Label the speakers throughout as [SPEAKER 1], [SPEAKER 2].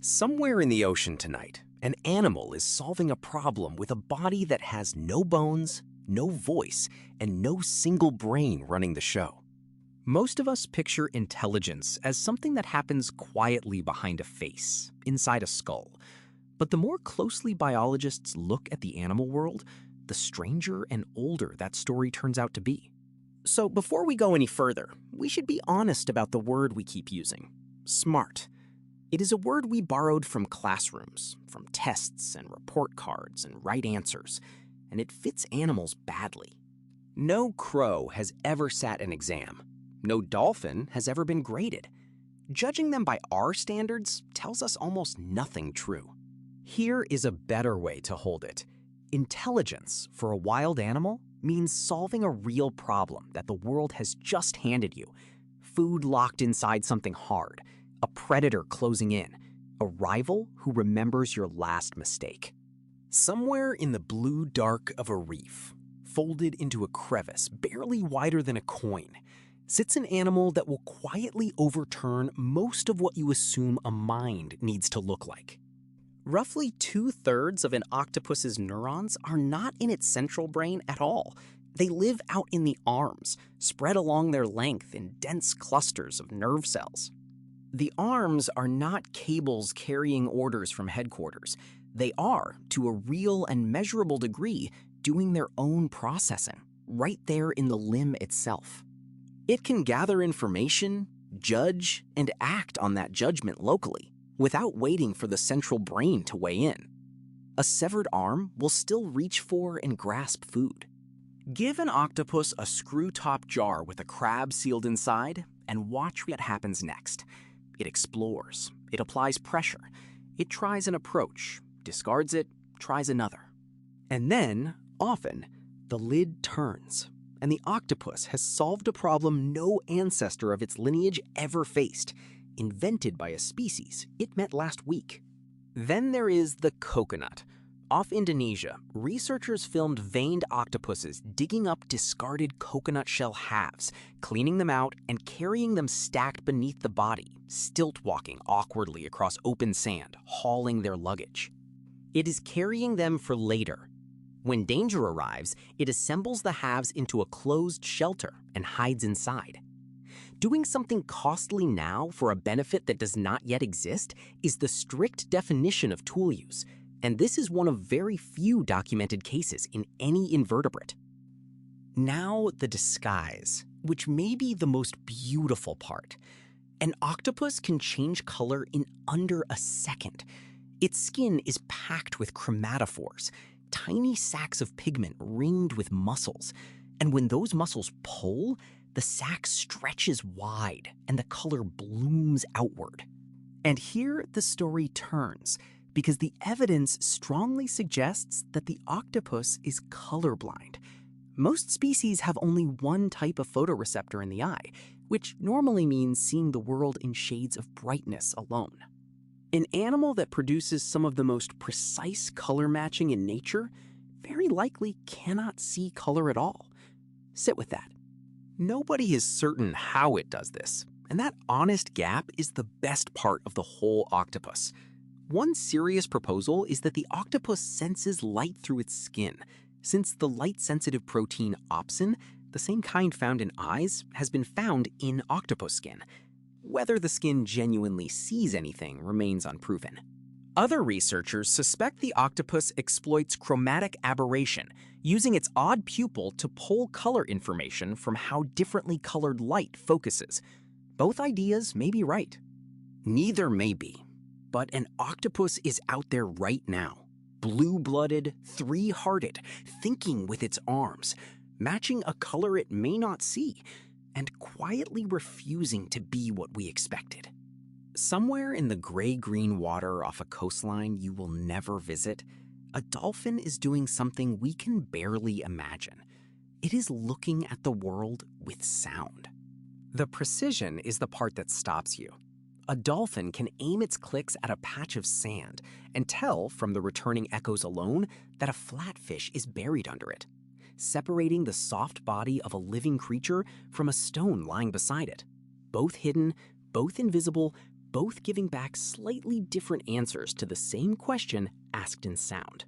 [SPEAKER 1] Somewhere in the ocean tonight, an animal is solving a problem with a body that has no bones, no voice, and no single brain running the show. Most of us picture intelligence as something that happens quietly behind a face, inside a skull. But the more closely biologists look at the animal world, the stranger and older that story turns out to be. So before we go any further, we should be honest about the word we keep using: smart. It is a word we borrowed from classrooms, from tests and report cards and right answers, and it fits animals badly. No crow has ever sat an exam. No dolphin has ever been graded. Judging them by our standards tells us almost nothing true. Here is a better way to hold it. Intelligence for a wild animal means solving a real problem that the world has just handed you. Food locked inside something hard, a predator closing in, a rival who remembers your last mistake. Somewhere in the blue dark of a reef, folded into a crevice barely wider than a coin, sits an animal that will quietly overturn most of what you assume a mind needs to look like. Roughly 2/3 of an octopus's neurons are not in its central brain at all. They live out in the arms, spread along their length in dense clusters of nerve cells. The arms are not cables carrying orders from headquarters. They are, to a real and measurable degree, doing their own processing, right there in the limb itself. It can gather information, judge, and act on that judgment locally, without waiting for the central brain to weigh in. A severed arm will still reach for and grasp food. Give an octopus a screw-top jar with a crab sealed inside, and watch what happens next. It explores, it applies pressure, it tries an approach, discards it, tries another. And then, often, the lid turns, and the octopus has solved a problem no ancestor of its lineage ever faced, invented by a species it met last week. Then there is the coconut. Off Indonesia, researchers filmed veined octopuses digging up discarded coconut shell halves, cleaning them out, and carrying them stacked beneath the body, stilt-walking awkwardly across open sand, hauling their luggage. It is carrying them for later. When danger arrives, it assembles the halves into a closed shelter and hides inside. Doing something costly now for a benefit that does not yet exist is the strict definition of tool use, and this is one of very few documented cases in any invertebrate. Now the disguise, which may be the most beautiful part. An octopus can change color in under a second. Its skin is packed with chromatophores, tiny sacs of pigment ringed with muscles, and when those muscles pull, the sac stretches wide and the color blooms outward. And here the story turns, because the evidence strongly suggests that the octopus is colorblind. Most species have only one type of photoreceptor in the eye, which normally means seeing the world in shades of brightness alone. An animal that produces some of the most precise color matching in nature very likely cannot see color at all. Sit with that. Nobody is certain how it does this, and that honest gap is the best part of the whole octopus. One serious proposal is that the octopus senses light through its skin, since the light-sensitive protein opsin, the same kind found in eyes, has been found in octopus skin. Whether the skin genuinely sees anything remains unproven. Other researchers suspect the octopus exploits chromatic aberration, using its odd pupil to pull color information from how differently colored light focuses. Both ideas may be right. Neither may be. But an octopus is out there right now, blue-blooded, three-hearted, thinking with its arms, matching a color it may not see, and quietly refusing to be what we expected. Somewhere in the gray-green water off a coastline you will never visit, a dolphin is doing something we can barely imagine. It is looking at the world with sound. The precision is the part that stops you. A dolphin can aim its clicks at a patch of sand and tell from the returning echoes alone that a flatfish is buried under it, separating the soft body of a living creature from a stone lying beside it. Both hidden, both invisible, both giving back slightly different answers to the same question asked in sound.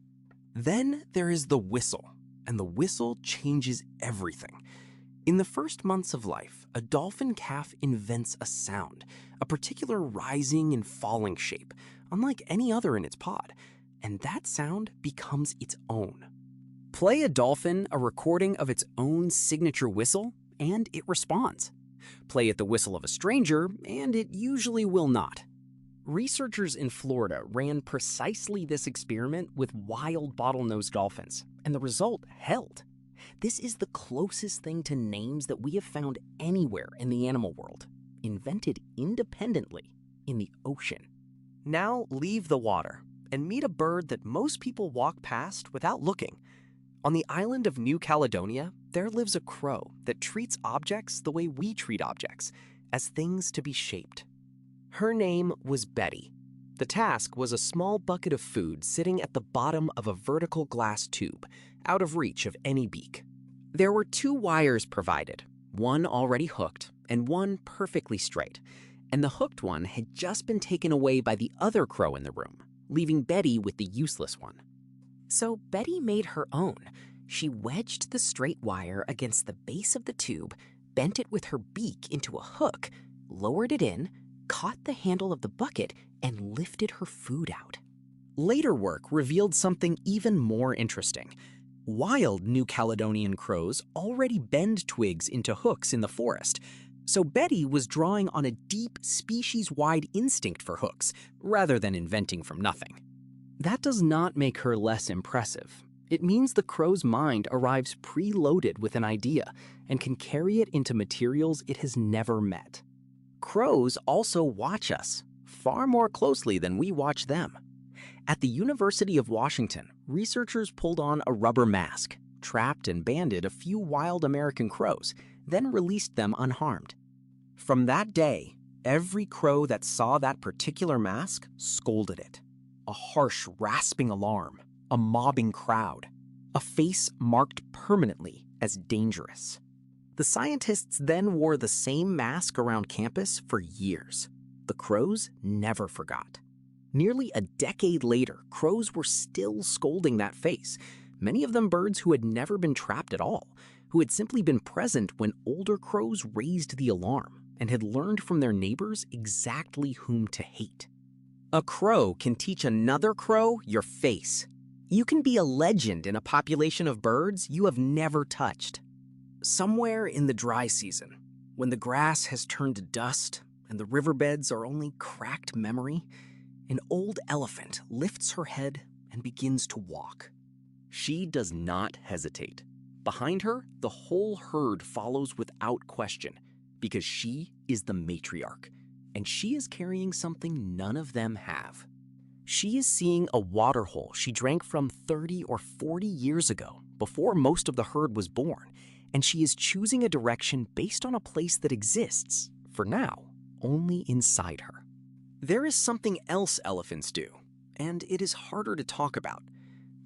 [SPEAKER 1] Then there is the whistle, and the whistle changes everything. In the first months of life, a dolphin calf invents a sound, a particular rising and falling shape, unlike any other in its pod, and that sound becomes its own. Play a dolphin a recording of its own signature whistle, and it responds. Play it the whistle of a stranger, and it usually will not. Researchers in Florida ran precisely this experiment with wild bottlenose dolphins, and the result held. This is the closest thing to names that we have found anywhere in the animal world, invented independently in the ocean. Now leave the water and meet a bird that most people walk past without looking. On the island of New Caledonia, there lives a crow that treats objects the way we treat objects, as things to be shaped. Her name was Betty. The task was a small bucket of food sitting at the bottom of a vertical glass tube, out of reach of any beak. There were 2 wires provided, one already hooked and one perfectly straight, and the hooked one had just been taken away by the other crow in the room, leaving Betty with the useless one. So Betty made her own. She wedged the straight wire against the base of the tube, bent it with her beak into a hook, lowered it in, caught the handle of the bucket, and lifted her food out. Later work revealed something even more interesting. Wild New Caledonian crows already bend twigs into hooks in the forest, so Betty was drawing on a deep species-wide instinct for hooks, rather than inventing from nothing. That does not make her less impressive. It means the crow's mind arrives preloaded with an idea and can carry it into materials it has never met. Crows also watch us, far more closely than we watch them. At the University of Washington, researchers pulled on a rubber mask, trapped and banded a few wild American crows, then released them unharmed. From that day, every crow that saw that particular mask scolded it. A harsh, rasping alarm, a mobbing crowd, a face marked permanently as dangerous. The scientists then wore the same mask around campus for years. The crows never forgot. Nearly a decade later, crows were still scolding that face, many of them birds who had never been trapped at all, who had simply been present when older crows raised the alarm and had learned from their neighbors exactly whom to hate. A crow can teach another crow your face. You can be a legend in a population of birds you have never touched. Somewhere in the dry season, when the grass has turned to dust and the riverbeds are only cracked memory, an old elephant lifts her head and begins to walk. She does not hesitate. Behind her, the whole herd follows without question, because she is the matriarch, and she is carrying something none of them have. She is seeing a waterhole she drank from 30 or 40 years ago, before most of the herd was born, and she is choosing a direction based on a place that exists, for now, only inside her. There is something else elephants do, and it is harder to talk about.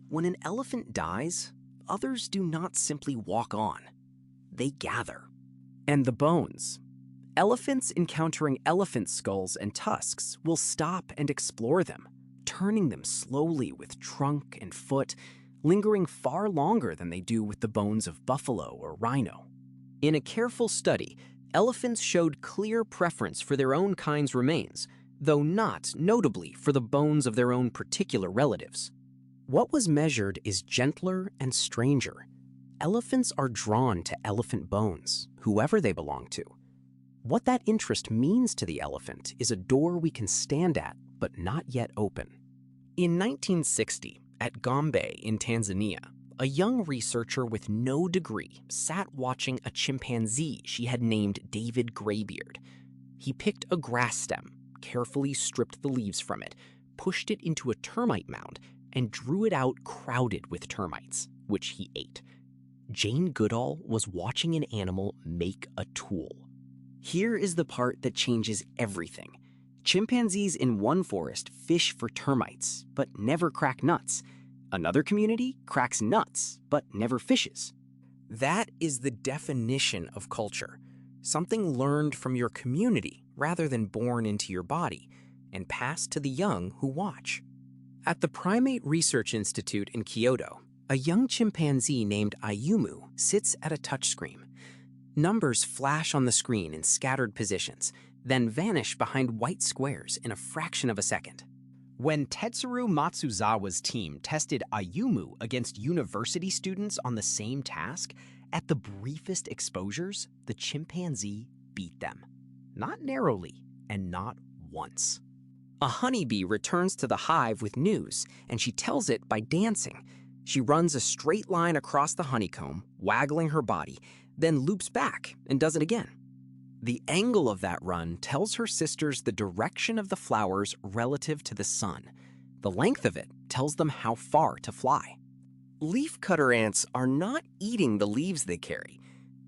[SPEAKER 1] When an elephant dies, others do not simply walk on. They gather. And the bones. Elephants encountering elephant skulls and tusks will stop and explore them, turning them slowly with trunk and foot, lingering far longer than they do with the bones of buffalo or rhino. In a careful study, elephants showed clear preference for their own kind's remains, though not notably for the bones of their own particular relatives. What was measured is gentler and stranger. Elephants are drawn to elephant bones, whoever they belong to. What that interest means to the elephant is a door we can stand at, but not yet open. In 1960, at Gombe in Tanzania, a young researcher with no degree sat watching a chimpanzee she had named David Graybeard. He picked a grass stem, carefully stripped the leaves from it, pushed it into a termite mound, and drew it out crowded with termites, which he ate. Jane Goodall was watching an animal make a tool. Here is the part that changes everything. Chimpanzees in one forest fish for termites, but never crack nuts. Another community cracks nuts, but never fishes. That is the definition of culture. Something learned from your community rather than born into your body and passed to the young who watch. At the Primate Research Institute in Kyoto, a young chimpanzee named Ayumu sits at a touchscreen. Numbers flash on the screen in scattered positions, then vanish behind white squares in a fraction of a second. When Tetsuro Matsuzawa's team tested Ayumu against university students on the same task, at the briefest exposures, the chimpanzee beat them. Not narrowly, and not once. A honeybee returns to the hive with news, and she tells it by dancing. She runs a straight line across the honeycomb, waggling her body, then loops back and does it again. The angle of that run tells her sisters the direction of the flowers relative to the sun. The length of it tells them how far to fly. Leafcutter ants are not eating the leaves they carry.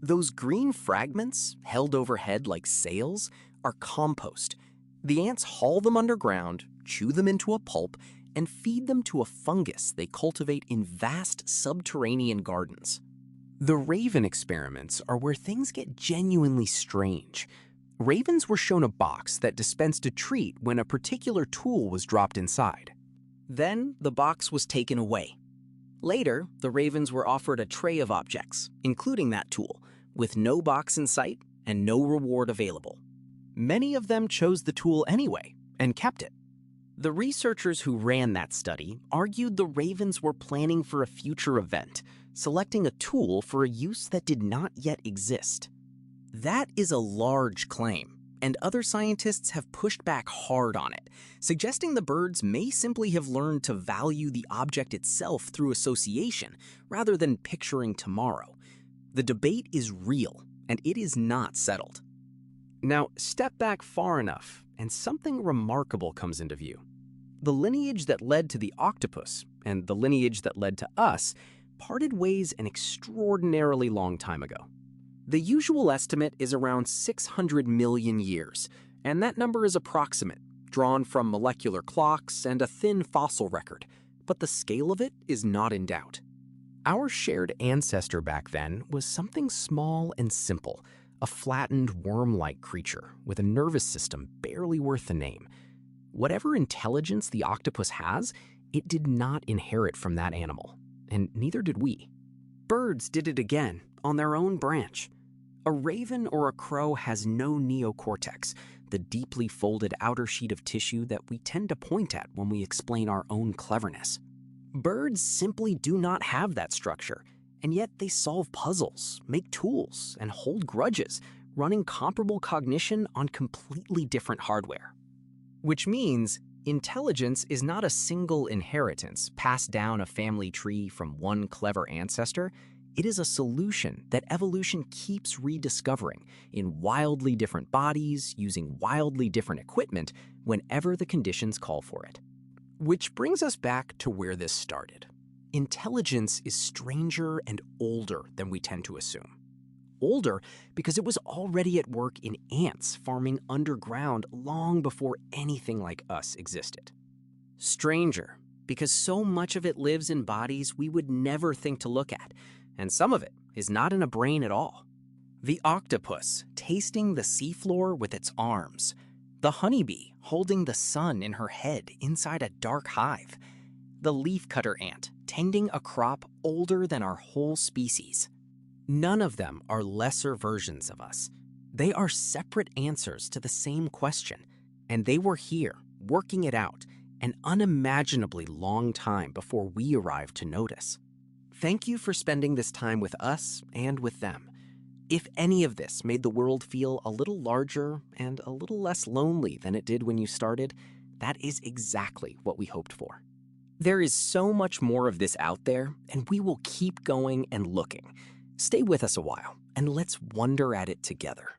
[SPEAKER 1] Those green fragments, held overhead like sails, are compost. The ants haul them underground, chew them into a pulp, and feed them to a fungus they cultivate in vast subterranean gardens. The raven experiments are where things get genuinely strange. Ravens were shown a box that dispensed a treat when a particular tool was dropped inside. Then the box was taken away. Later, the ravens were offered a tray of objects, including that tool, with no box in sight and no reward available. Many of them chose the tool anyway and kept it. The researchers who ran that study argued the ravens were planning for a future event, selecting a tool for a use that did not yet exist. That is a large claim, and other scientists have pushed back hard on it, suggesting the birds may simply have learned to value the object itself through association rather than picturing tomorrow. The debate is real, and it is not settled. Now, step back far enough, and something remarkable comes into view. The lineage that led to the octopus and the lineage that led to us parted ways an extraordinarily long time ago. The usual estimate is around 600 million years, and that number is approximate, drawn from molecular clocks and a thin fossil record, but the scale of it is not in doubt. Our shared ancestor back then was something small and simple, a flattened worm-like creature with a nervous system barely worth the name. Whatever intelligence the octopus has, it did not inherit from that animal, and neither did we. Birds did it again, on their own branch. A raven or a crow has no neocortex, the deeply folded outer sheet of tissue that we tend to point at when we explain our own cleverness. Birds simply do not have that structure, and yet they solve puzzles, make tools, and hold grudges, running comparable cognition on completely different hardware. Which means intelligence is not a single inheritance passed down a family tree from one clever ancestor. It is a solution that evolution keeps rediscovering in wildly different bodies, using wildly different equipment whenever the conditions call for it. Which brings us back to where this started. Intelligence is stranger and older than we tend to assume. Older because it was already at work in ants farming underground long before anything like us existed. Stranger because so much of it lives in bodies we would never think to look at, and some of it is not in a brain at all. The octopus tasting the seafloor with its arms. The honeybee holding the sun in her head inside a dark hive. The leafcutter ant tending a crop older than our whole species. None of them are lesser versions of us. They are separate answers to the same question, and they were here, working it out, an unimaginably long time before we arrived to notice. Thank you for spending this time with us and with them. If any of this made the world feel a little larger and a little less lonely than it did when you started, that is exactly what we hoped for. There is so much more of this out there, and we will keep going and looking. Stay with us a while, and let's wonder at it together.